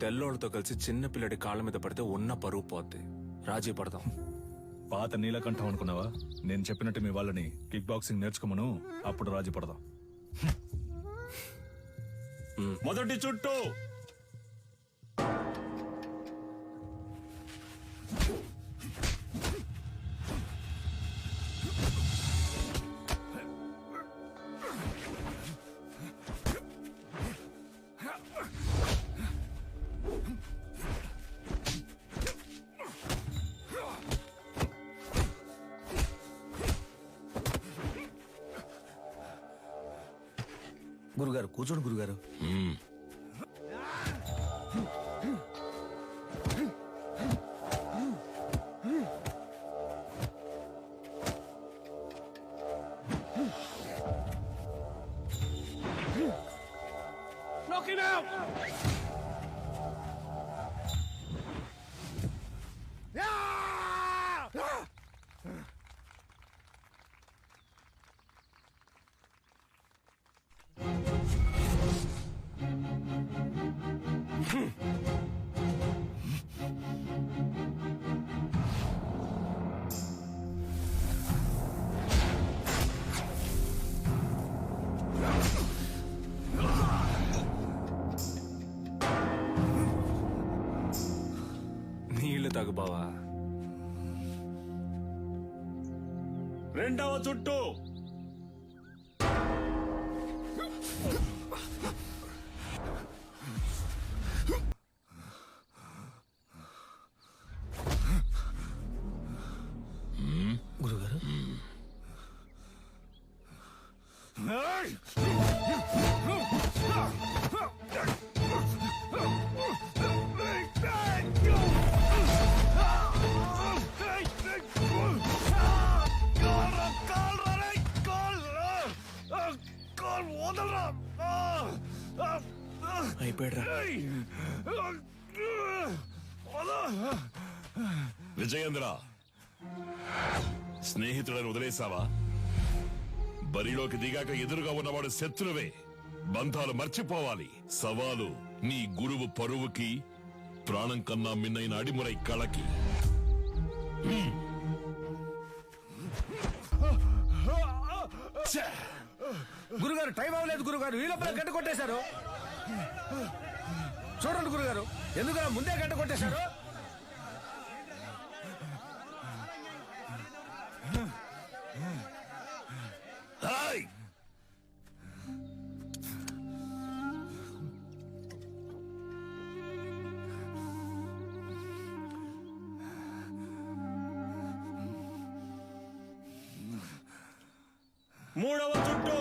తెల్లోళ్ళతో కలిసి చిన్న పిల్లడి కాళ్ళ మీద పడితే ఉన్న పరువు పోద్ది. రాజీ పడదాం. పాత నీలకంఠం అనుకున్నావా? నేను చెప్పినట్టు మీ వాళ్ళని కిక్ బాక్సింగ్ నేర్చుకోమను, అప్పుడు రాజీ పడదాం. మొదటి చుట్టూ గురుగారు కూర్చోండి గురుగారు. Knock him out! నీళ్లు తాగు బావా. రెండవ చుట్టూ గురుగారు అయిపోయాడ్రా. విజయేంద్ర, స్నేహితులను వదిలేసావా? బరిలోకి దిగాక ఎదురుగా ఉన్నవాడు శత్రువే. బంధాలు మర్చిపోవాలి. సవాలు నీ గురువు పరువుకి, ప్రాణం కన్నా మిన్నైన అడిమురై కళకి. గురుగారు టైం అవ్వలేదు గురుగారు, ఈ లోపల గంట కొట్టేశారు. చూడండి గురుగారు, ఎందుకలా ముందే గంట కొట్టేశారు? హాయ్! మూడవ చుట్టూ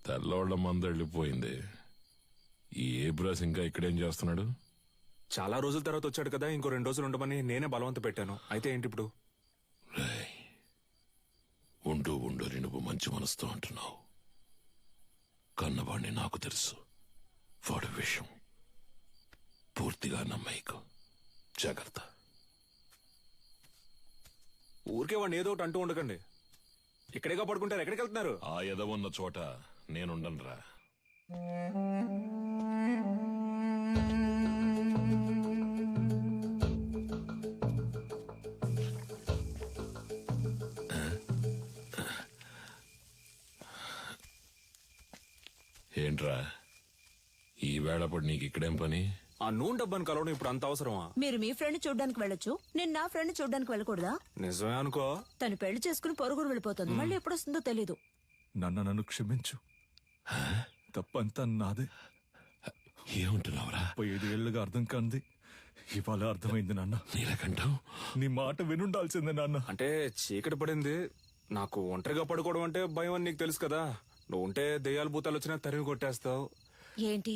తెల్లోళ్ల మంద వెళ్ళిపోయింది. ఈ ఏబ్రాస్ ఇంకా ఇక్కడేం చేస్తున్నాడు? చాలా రోజుల తర్వాత వచ్చాడు కదా, ఇంకో 2 రోజులు ఉండమని నేనే బలవంత పెట్టాను. అయితే ఏంటి ఇప్పుడు? ఉండు ఉండు, నువ్వు మంచి మనసుతో అంటున్నావు. కన్నవాణ్ణి నాకు తెలుసు. వాడి విషయం పూర్తిగా నమ్మేకు. జాగ్రత్త. ఊరికే వాడిని ఏదో ఒకటి అంటూ ఉండకండి. ఇక్కడేగా పడుకుంటారు, ఎక్కడికి వెళ్తున్నారు? ఆ ఎదవున్న చోట నేనుండనురా. ఏంట్రా ఈ వేళప్పుడు నీకు ఇక్కడేం పని? ఆ నూనె డబ్బాని కలవడం ఇప్పుడు అంత అవసరమా? మీరు మీ ఫ్రెండ్ చూడ్డానికి వెళ్ళొచ్చు, నేను నా ఫ్రెండ్ చూడ్డానికి వెళ్ళకూడదా? నిజమే అనుకో. తను పెళ్లి చేసుకుని పొరుగురు వెళ్ళిపోతుంది, మళ్ళీ ఎప్పుడొస్తుందో తెలీదు. నన్ను క్షమించు, తప్పంతా నాదే. ఏమంటున్నావురా? 5 ఏళ్లుగా అర్థం కాంది ఇవాళ అర్థమైంది నాన్న. నీలకంఠం, నీ మాట వినుండాల్సిందే నాన్న. అంటే చీకటి పడింది, నాకు ఒంటరిగా పడుకోవడం అంటే భయం అని నీకు తెలుసు కదా. నువ్వు ఉంటే దెయ్యాలు భూతాలు వచ్చినా తరిమి కొట్టేస్తావు. ఏంటి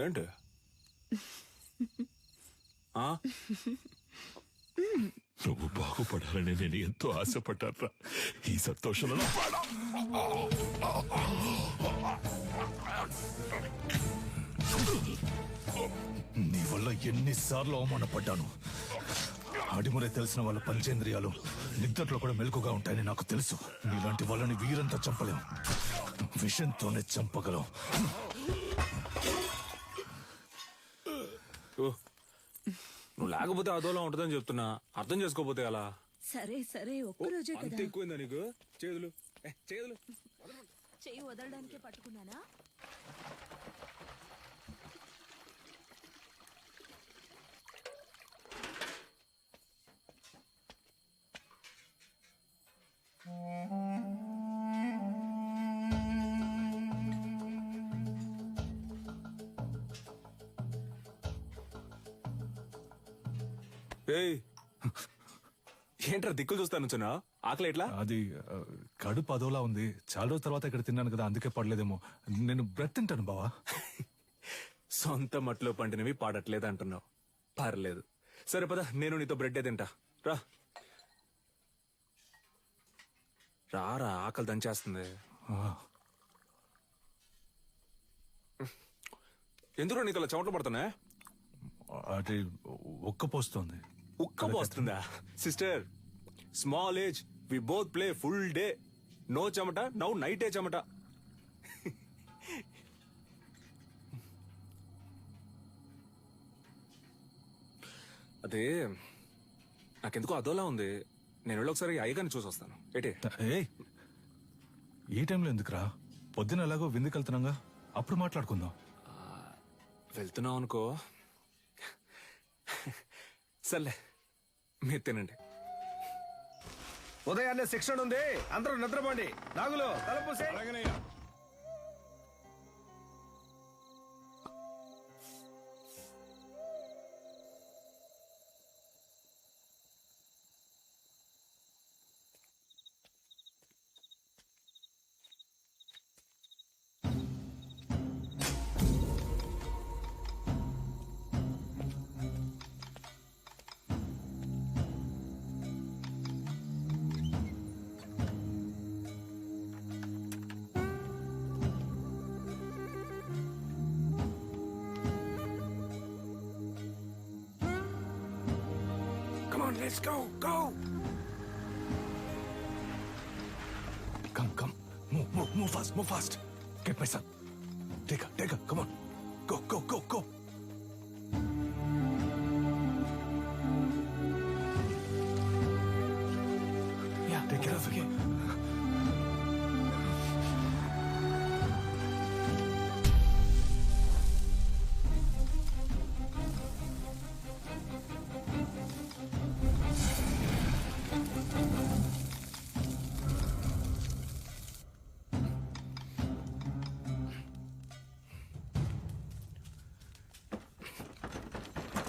ఏంటి? నువ్వు బాగుపడాలని నేను ఎంతో ఆశపడ్డారా. ఈ సంతోషంలో నా ప్రాణం. నీ వల్ల ఎన్నిసార్లు అవమానపడ్డాను. అడిమురే తెలిసిన వాళ్ళ పంచేంద్రియాలు నిద్రలో కూడా మెలకుగా ఉంటాయని నాకు తెలుసు. నీలాంటి వాళ్ళని వీరంతా చంపలేం, విషంతోనే చంపగలం. ఓ, నువ్వు లేకపోతే అదోలా ఉంటుందని చెప్తున్నా, అర్థం చేసుకోపోతే అలా. సరే సరే ఒక్కరోజే అంత కదా. ఎక్కువైందా నీకు? చేతులు చేతులు చెయ్యి వదలడానికే పట్టుకున్నానా? ఏయ్, ఏంట్రా దిక్కులు చూస్తాను చిన్న ఆకలి ఎట్లా? అది కడుపు అదోలా ఉంది. చాలా రోజుల తర్వాత ఇక్కడ తిన్నాను కదా, అందుకే పడలేదేమో. నేను బ్రెడ్ తింటాను బావా. సొంత మట్లో పండినవి పాడట్లేదు అంటున్నావు. పర్లేదు, సరే పద, నేను నీతో బ్రెడ్డే తింటా. రా రారా, ఆకలి దంచేస్తుంది. ఆ, ఎందుకు నీకు అలా చెమటలు పడుతున్నా? అది ఉక్కపోస్తోంది. ఉక్క పోస్తుందా? Sister, small age, we both play full day. No చెమట, నౌ నైటే చెమట. అదే నాకెందుకో అదోలా ఉంది. నేను వెళ్ళి ఒకసారి అయ్యగారిని చూసి వస్తాను. ఏటే? ఏయ్, ఈ టైంలో ఎందుకురా? పొద్దున ఎలాగో విందుకు వెళ్తున్నాగా, అప్పుడు మాట్లాడుకుందాం. వెళ్తున్నావు అనుకో. సర్లే, మీరు తినండి. ఉదయాన్నే శిక్షణ ఉంది, అందరూ నిద్రపోండి. నాగులు తలుపుసే. Come on, let's go, go. Come. Move fast. Get my son. Take her, come on. Go. Yeah, take care of her.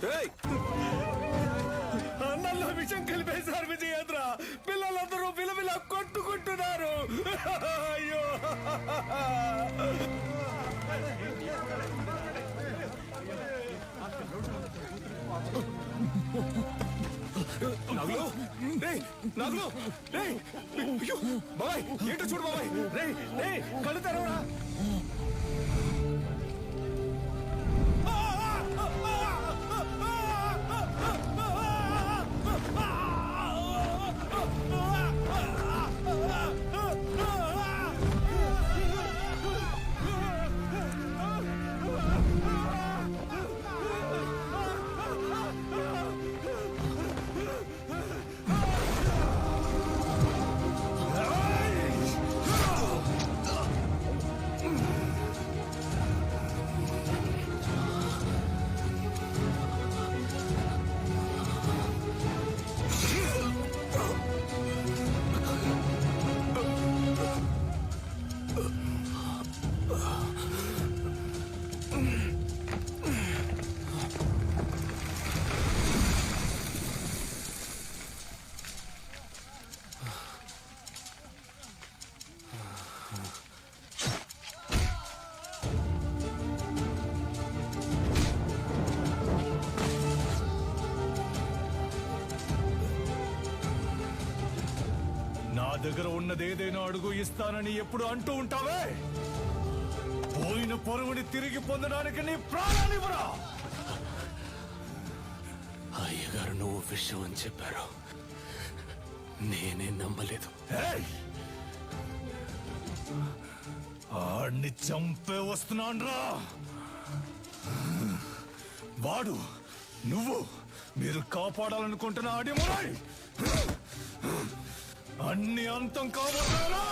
Hey! అన్నంలో విషం కలిపేశారు విజయేంద్ర. పిల్లలందరూ విలవిల కొట్టుకుంటున్నారు. అయ్యో, నాగులు, రేయ్, నాగులు, రేయ్, అయ్యో, బాబాయ్, ఏంటో చూడు బాబాయ్. రేయ్, కళ్ళు తెరవరా. దగ్గర ఉన్నది ఏదైనా అడుగు ఇస్తానని ఎప్పుడు అంటూ ఉంటావే, పోయిన పరువుని తిరిగి పొందడానికి నీ ప్రాణాన్ని ఇవ్వరా? అయ్యగారు నువ్వు విషయం అని చెప్పారు, నేనే నమ్మలేదు. ఏయ్! ఆడిని చంపే వస్తున్నాన్రా. వాడు నువ్వు మీరు కాపాడాలనుకుంటున్న అడిమురై అన్ని అంతం కాబోతున్నారా?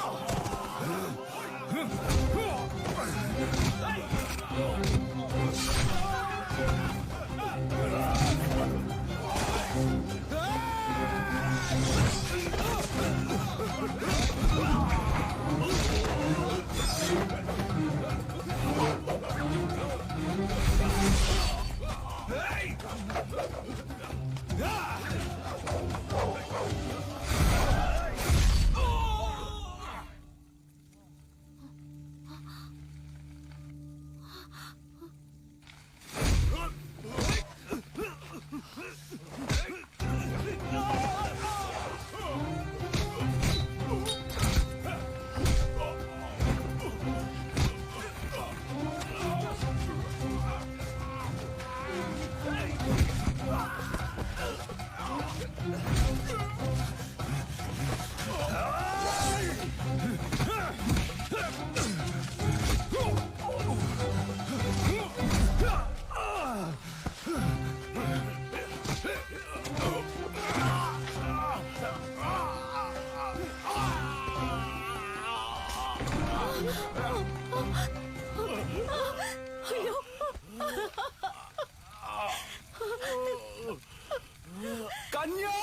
కన్యా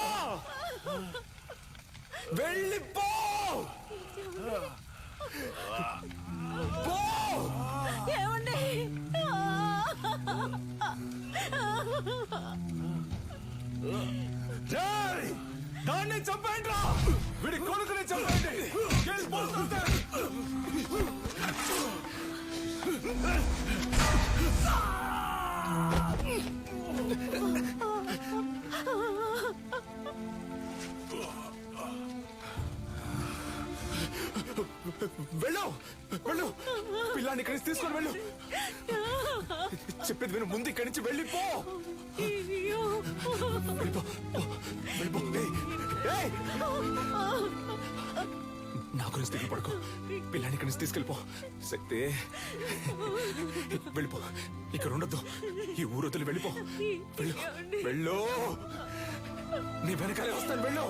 వెళ్ళిపో. ఏమండి? ఏయ్! దాన్ని చంపేయండి రా! వీడి కొడుకుని చంపేయండి! వెళ్ళిపోతుంటే! వెళ్ళు వెళ్ళు, పిల్లాన్ని ఇక్కడి నుంచి తీసుకొని వెళ్ళు. చెప్పేది విను, ముందు ఇక్కడి నుంచి వెళ్ళిపో. వెళ్ళిపో, వెళ్ళిపో. ఏయ్! నా గురించి తిరిగి పడుకో, పిల్లాన్ని ఇక్కడి నుంచి తీసుకెళ్ళిపో. శక్తి వెళ్ళిపో, ఇక్కడ ఉండొద్దు. ఈ ఊరు వదిలి వెళ్ళిపో. వెళ్ళు వెళ్ళు, నీ వెనకాలే వస్తాను. వెళ్ళు.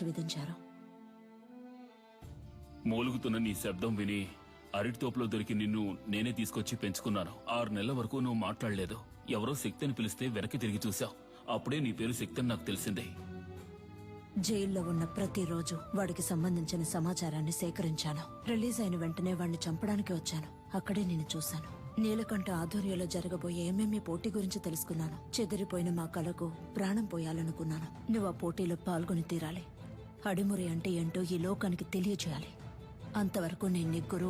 విధించారు. మూలుగుతున్న నీ శబ్దం విని అరటి తోపులో దొరికి నిన్ను నేనే తీసుకొచ్చి పెంచుకున్నాను. 6 నెలల వరకు నువ్వు మాట్లాడలేదు. ఎవరో శక్తి అని పిలిస్తే వెనక్కి తిరిగి చూశావు. అప్పుడే నీ పేరు శక్తి అని నాకు తెలిసింది. జైల్లో ఉన్న ప్రతిరోజు వాడికి సంబంధించిన సమాచారాన్ని సేకరించాను. రిలీజ్ అయిన వెంటనే వాడిని చంపడానికి వచ్చాను. అక్కడే నేను చూశాను. నీలకంఠ ఆధ్వర్యంలో జరగబోయే ఎంఎంఏ పోటీ గురించి తెలుసుకున్నాను. చెదిరిపోయిన మా కళకు ప్రాణం పోయాలనుకున్నాను. నువ్వు ఆ పోటీలో పాల్గొని తీరాలి. అడిమురి అంటే ఏంటో ఈ లోకానికి తెలియజేయాలి. అంతవరకు నేను నీ గురువు